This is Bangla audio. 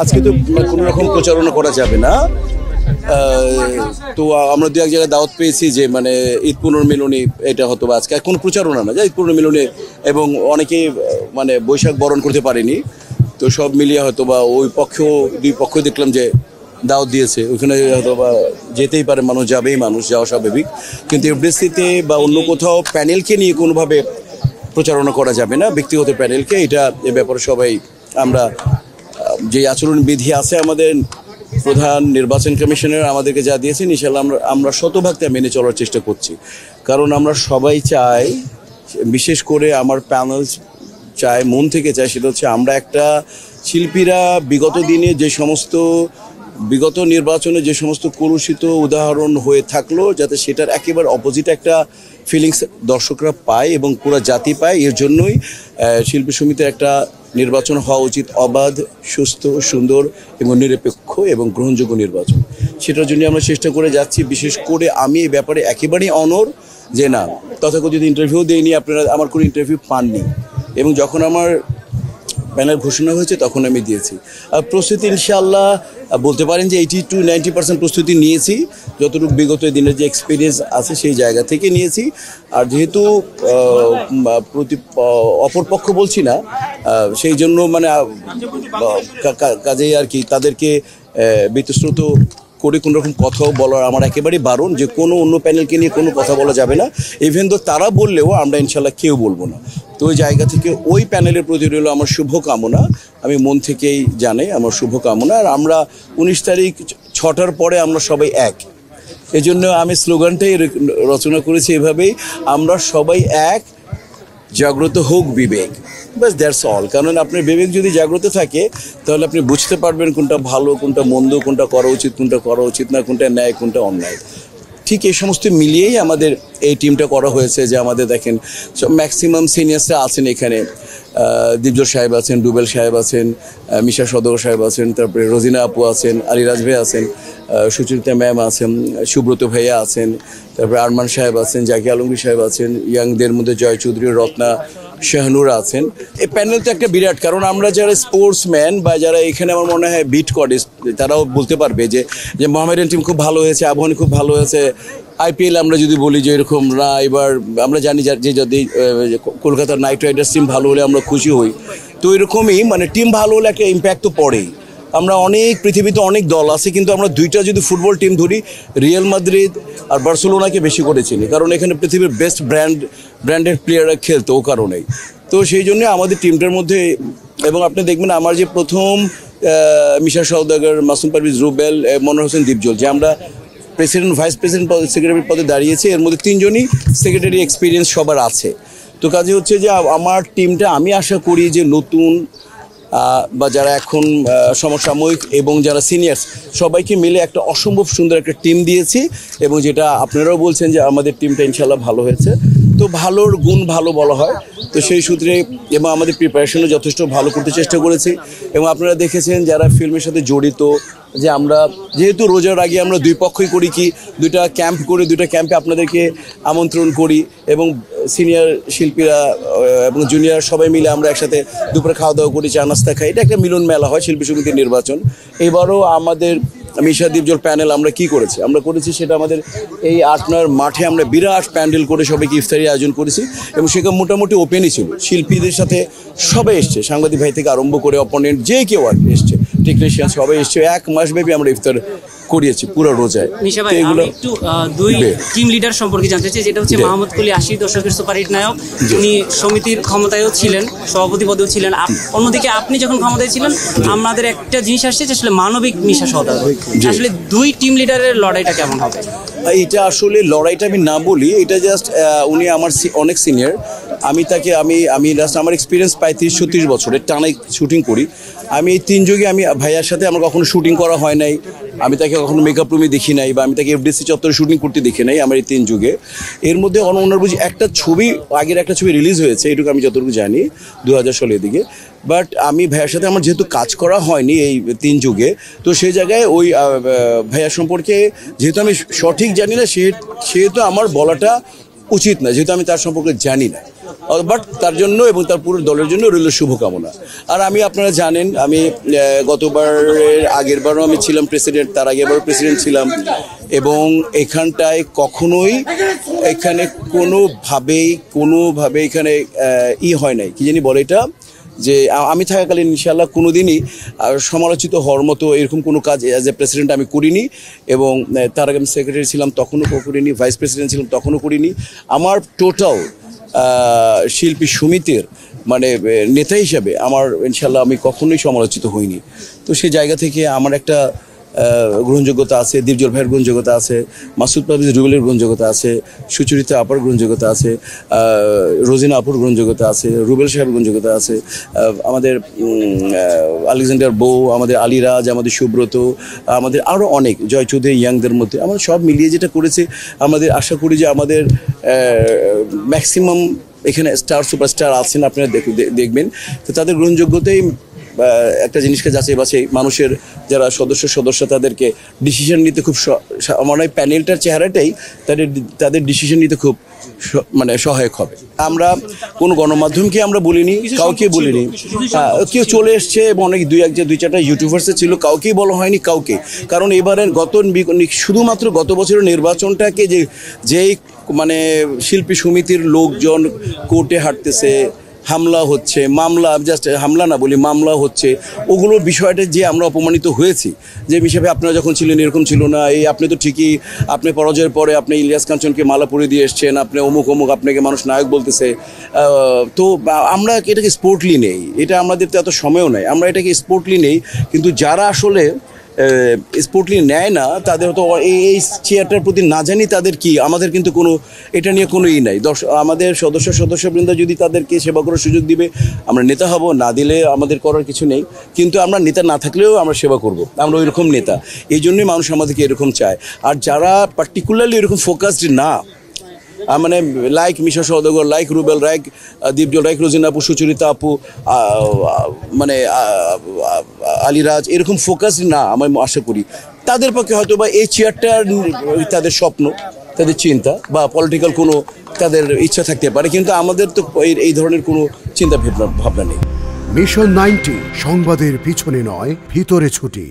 আজকে তো কোনো রকম প্রচারণা করা যাবে না। তো আমরা দু এক জায়গায় দাওয়াত পেয়েছি যে মানে ঈদ পুনর্মিলনী, এটা হয়তো আজকে কোনো প্রচারণা না, যে ঈদ পুনর্মিলনী, এবং অনেকেই মানে বৈশাখ বরণ করতে পারেনি। তো সব মিলিয়ে হয়তো বা ওই দুই পক্ষ দেখলাম যে দাওয়াত দিয়েছে, ওইখানে হয়তো বা যেতেই পারে মানুষ, যাবেই মানুষ, যাওয়া স্বাভাবিক। কিন্তু এফডিসিতে বা অন্য কোথাও প্যানেলকে নিয়ে কোনোভাবে প্রচারণা করা যাবে না, ব্যক্তিগত প্যানেলকে। এটা এ ব্যাপারে সবাই আমরা যে আচরণবিধি আছে আমাদের প্রধান নির্বাচন কমিশনার আমাদেরকে যা দিয়েছেন, ইনশাআল্লাহ আমরা শতভাগ তা মেনে চলার চেষ্টা করছি। কারণ আমরা সবাই চাই, বিশেষ করে আমার প্যানেল চায়, মন থেকে চায়, সেটা হচ্ছে আমরা একটা শিল্পীরা বিগত দিনে যে সমস্ত বিগত নির্বাচনে যে সমস্ত কলুষিত উদাহরণ হয়ে থাকলো, যাতে সেটার একেবারে অপোজিট একটা ফিলিংস দর্শকরা পায় এবং পুরো জাতি পায়। এর জন্যই শিল্পী সমিতির একটা নির্বাচন হওয়া উচিত অবাধ, সুস্থ, সুন্দর এবং নিরপেক্ষ এবং গ্রহণযোগ্য নির্বাচন। সেটার জন্য আমরা চেষ্টা করে যাচ্ছি। বিশেষ করে আমি এই ব্যাপারে একেবারেই অনড় যে না, তথাকথিত ইন্টারভিউ দেইনি, আপনারা আমার কোনো ইন্টারভিউ পাননি, এবং যখন আমার প্যানেল ঘোষণা হয়েছে তখন আমি দিয়েছি। আর প্রস্তুতি ইনশাআল্লাহ বলতে পারেন যে 80-90% প্রস্তুতি নিয়েছি, যতটুকু বিগত দিনের যে এক্সপিরিয়েন্স আছে সেই জায়গা থেকে নিয়েছি। আর যেহেতু অপরপক্ষ বলছি না, সেই জন্য মানে কাজেই আর কি তাদেরকে বীতশ্রুত করে কোনো রকম কথাও বলার আমার একেবারেই বারণ, যে কোনো অন্য প্যানেলকে নিয়ে কোনো কথা বলা যাবে না। ইভেন তো তারা বললেও আমরা ইনশাল্লাহ কেউ বলবো না। তো ওই জায়গা থেকে ওই প্যানেলের প্রতি রইল আমার শুভকামনা, আমি মন থেকেই জানাই আমার শুভকামনা। আর আমরা 19 তারিখ 6টার পরে আমরা সবাই এক, এজন্য আমি স্লোগানটাই রচনা করেছি এভাবেই, আমরা সবাই এক, জাগ্রত হোক বিবেক, বাস দ্যাটস অল। কারণ আপনার বিবেক যদি জাগ্রত থাকে তাহলে আপনি বুঝতে পারবেন কোনটা ভালো, কোনটা মন্দ, কোনটা করা উচিত, কোনটা করা উচিত না, কোনটা ন্যায়, কোনটা অন্যায়। ঠিক এই সমস্ত মিলিয়েই আমাদের এই টিমটা করা হয়েছে। যে আমাদের দেখেন সব ম্যাক্সিমাম সিনিয়র্সরা আছেন এখানে, দীপজল সাহেব আছেন, ডুবেল সাহেব আছেন, মিশা সদর সাহেব আছেন, তারপরে রোজিনা আপু আছেন, আলিরাজ ভাই আছেন, সুচরিতা ম্যাম আছেন, সুব্রত ভাইয়া আছেন, তারপরে আরমান সাহেব আছেন, জাকি আলমগীর সাহেব আছেন, ইয়াংদের মধ্যে জয় চৌধুরী, রত্না, শাহনুর আছেন। এই প্যানেল তো একটা বিরাট, কারণ আমরা যারা স্পোর্টসম্যান বা যারা এখানে আমার মনে হয় বিট করে, তারাও বলতে পারবে যে মোহামেডান টিম খুব ভালো হয়েছে, আবাহনী খুব ভালো হয়েছে। আইপিএল আমরা যদি বলি যে এরকম না, এবার আমরা জানি যে যদি কলকাতার নাইট রাইডার্স টিম ভালো হলে আমরা খুশি হই। তো এরকমই মানে টিম ভালো হলে একটা ইম্প্যাক্ট তো পড়েই। আমরা পৃথিবীতে অনেক দল আছে, কিন্তু আমরা দুইটা যদি ফুটবল টিম ধরি, রিয়াল মাদ্রিদ আর বার্সেলোনাকে বেশি করে চিনি, কারণ এখানে পৃথিবীর বেস্ট ব্র্যান্ডের প্লেয়াররা খেলতো ও কারণেই। তো সেই জন্য আমাদের টিমটার মধ্যে, এবং আপনি দেখবেন আমার যে প্রথম মিশা সওদাগর, মাসুম পারভেজ, রুবেল, মনোহর হোসেন, দীপজল, যে আমরা প্রেসিডেন্ট, ভাইস প্রেসিডেন্ট পদে, সেক্রেটারি পদে দাঁড়িয়েছি, এর মধ্যে 3 জনই সেক্রেটারি এক্সপিরিয়েন্স সবার আছে। তো কাজে হচ্ছে যে আমার টিমটা, আমি আশা করি যে নতুন বা যারা এখন সমসাময়িক এবং যারা সিনিয়র্স, সবাইকে মিলে একটা অসম্ভব সুন্দর একটা টিম দিয়েছি। এবং যেটা আপনারাও বলছেন যে আমাদের টিমটা ইনশাল্লাহ ভালো হয়েছে, তো ভালোর গুণ ভালো বলা হয়। তো সেই সূত্রে এবং আমাদের প্রিপারেশনও যথেষ্ট ভালো করতে চেষ্টা করেছি। এবং আপনারা দেখেছেন যারা ফিল্মের সাথে জড়িত, যে আমরা যেহেতু রোজার আগে আমরা দুই পক্ষই করি কি, দুইটা ক্যাম্প করে, দুইটা ক্যাম্পে আপনাদেরকে আমন্ত্রণ করি, এবং সিনিয়র শিল্পীরা এবং জুনিয়র সবাই মিলে আমরা একসাথে দুপুরে খাওয়া দাওয়া করি, চা নাস্তা খাই। এটা একটা মিলন মেলা হয় শিল্পী সমিতির নির্বাচন। এবারও আমাদের মিশা দীপজল প্যানেল আমরা কি করেছি, আমরা করেছি সেটা আমাদের এই আটনার মাঠে আমরা বিরাট প্যান্ডেল করে সবাইকে ইফতারি আয়োজন করেছি, এবং সেখানে মোটামুটি ওপেনই ছিল, শিল্পীদের সাথে সবাই এসছে, সাংবাদিক ভাই থেকে আরম্ভ করে অপোনেন্ট যে কেউ আর এসছে, টেকনিশিয়ান সবাই এসছে। 1 মাস ব্যাপী আমরা ইফতার করিয়েছি পুরো রোজায়। এগুলো একটু দুই টিম লিডার সম্পর্কে জানতে চাই, যেটা হচ্ছে মাহমুদ কুলি 80 দশকের সুপারহিট নায়ক, উনি সমিতির ক্ষমতায়ও ছিলেন, সভাপতি পদেও ছিলেন। অন্যদিকে আপনি যখন ক্ষমতায় ছিলেন, আমাদের একটা জিনিস আসছে যে আসলে মানবিক মিশা সওদাগর, আসলে দুই টিম লিডারের লড়াইটা কেমন হবে? এটা আসলে লড়াইটা আমি না বলি, এটা জাস্ট উনি আমার অনেক সিনিয়র। আমি তাকে আমি লাস্ট আমার এক্সপিরিয়েন্স প্রায় 30-36 বছরের টানাই শুটিং করি। আমি এই 3 যুগে আমি ভাইয়ার সাথে আমার কখনো শুটিং করা হয় নাই, আমি তাকে কখনো মেকআপ রুমে দেখি নাই, বা আমি তাকে এফডিসি চত্বরে শুটিং করতে দেখি নাই আমার এই 3 যুগে। এর মধ্যে ওনার বুঝি একটা ছবি, আগের একটা ছবি রিলিজ হয়েছে, এটুকু আমি যতটুকু জানি 2000 সালের দিকে। বাট আমি ভাইয়ার সাথে আমার যেহেতু কাজ করা হয়নি এই 3 যুগে, তো সেই জায়গায় ওই ভাইয়া সম্পর্কে যেহেতু আমি সঠিক জানি না, সেহেতু আমার বলাটা উচিত না, যেহেতু আমি তার সম্পর্কে জানি না। বাট তার জন্য এবং তার পুরো দলের জন্য রইল শুভকামনা। আর আমি, আপনারা জানেন, আমি গতবারের আগের বারও আমি ছিলাম প্রেসিডেন্ট, তার আগেরবারও প্রেসিডেন্ট ছিলাম, এবং এখানটায় কখনোই এখানে কোনোভাবে এখানে হয় নাই, কি জানি বলে এটা, যে আমি থাকাকালীন ইনশাআল্লাহ কোনোদিনই সমালোচিত হওয়ার মতো এরকম কোনো কাজ অ্যাজ এ প্রেসিডেন্ট আমি করিনি, এবং তার আগে আমি সেক্রেটারি ছিলাম তখনও করিনি, ভাইস প্রেসিডেন্ট ছিলাম তখনও করিনি। আমার টোটাল শিল্পী সমিতির মানে নেতা হিসাবে আমার ইনশাআল্লাহ আমি কখনোই সমালোচিত হইনি। তো সেই জায়গা থেকে আমার একটা গ্রহণযোগ্যতা আছে, দীপজল ভাইয়ের গ্রহণযোগ্যতা আছে, মাসুদ পারভেজ রুবেলের গ্রহণযোগ্যতা আছে, সুচরিতা আপার গ্রহণযোগ্যতা আছে, রোজিনা আপুর গ্রহণযোগ্যতা আছে, রুবেল সাহেবের গ্রহণযোগ্যতা আছে, আমাদের আলেকজান্ডার বউ, আমাদের আলিরাজ, আমাদের সুব্রত, আমাদের আরও অনেক, জয় চৌধুরী ইয়াংদের মধ্যে আমাদের সব মিলিয়ে যেটা করেছে, আমাদের আশা করি যে আমাদের ম্যাক্সিমাম এখানে সুপারস্টার আছেন, আপনারা দেখবেন। তো তাদের গ্রহণযোগ্যতাই একটা জিনিসকে যাচাই বাছাই, মানুষের যারা সদস্য তাদেরকে ডিসিশন নিতে খুব মনে হয় প্যানেলটার চেহারাটাই তাদের ডিসিশন নিতে খুব মানে সহায়ক হবে। আমরা কোনো গণমাধ্যমকে আমরা বলিনি, কাউকে বলিনি, কেউ চলে এসছে এবং অনেক দুই চারটা ইউটিউবার্সে ছিল, কাউকেই বলা হয়নি কাউকে। কারণ এবারের শুধুমাত্র গত বছরের নির্বাচনটাকে যেই মানে শিল্পী সমিতির লোকজন কোর্টে হাঁটতেছে, হামলা হচ্ছে, মামলা, জাস্ট হামলা না বলি, মামলা হচ্ছে, ওগুলোর বিষয়টা যে আমরা অপমানিত হয়েছি, যে হিসাবে আপনারা যখন ছিলেন এরকম ছিল না, এই আপনি তো ঠিকই, আপনি পরাজয়ের পরে আপনি ইলিয়াস কাঞ্চনকে মালা পরিয়ে দিয়ে এসছেন, আপনি অমুক আপনাকে মানুষ নায়ক বলতেছে। তো আমরা এটাকে স্পোর্টলি নেই, এটা আমাদের তো এত সময়ও নেই, আমরা এটাকে স্পোর্টলি নেই। কিন্তু যারা আসলে স্পোর্টলি নেয় না, তাদের তো এই চেয়ারটার প্রতি না জানি তাদের কি, আমাদের কিন্তু কোনো এটা নিয়ে কোনো নাই। আমাদের সদস্যবৃন্দ যদি তাদেরকে সেবা করার সুযোগ দিবে, আমরা নেতা হব, না দিলে আমাদের করার কিছু নেই। কিন্তু আমরা নেতা না থাকলেও আমরা সেবা করব, আমরা ওই রকম নেতা, এই জন্যই মানুষ আমাদেরকে এরকম চায়। আর যারা পার্টিকুলারলি এরকম ফোকাসড না, মানে like Misha Sawdagar, like Rubel, like Dipjol, like Rozina আপু, সুচরিতা আপু, মানে আলিরাজ, এরকম ফোকাস না, আমি আশা করি তাদের পক্ষে হয়তো বা এই চেয়ারটা তাদের স্বপ্ন, তাদের চিন্তা বা পলিটিক্যাল কোনো তাদের ইচ্ছা থাকতে পারে, কিন্তু আমাদের তো এই ধরনের কোনো চিন্তা ভাবনা নেই। মিশন 90 সংবাদের পিছনে নয়, ভিতরে ছুটি।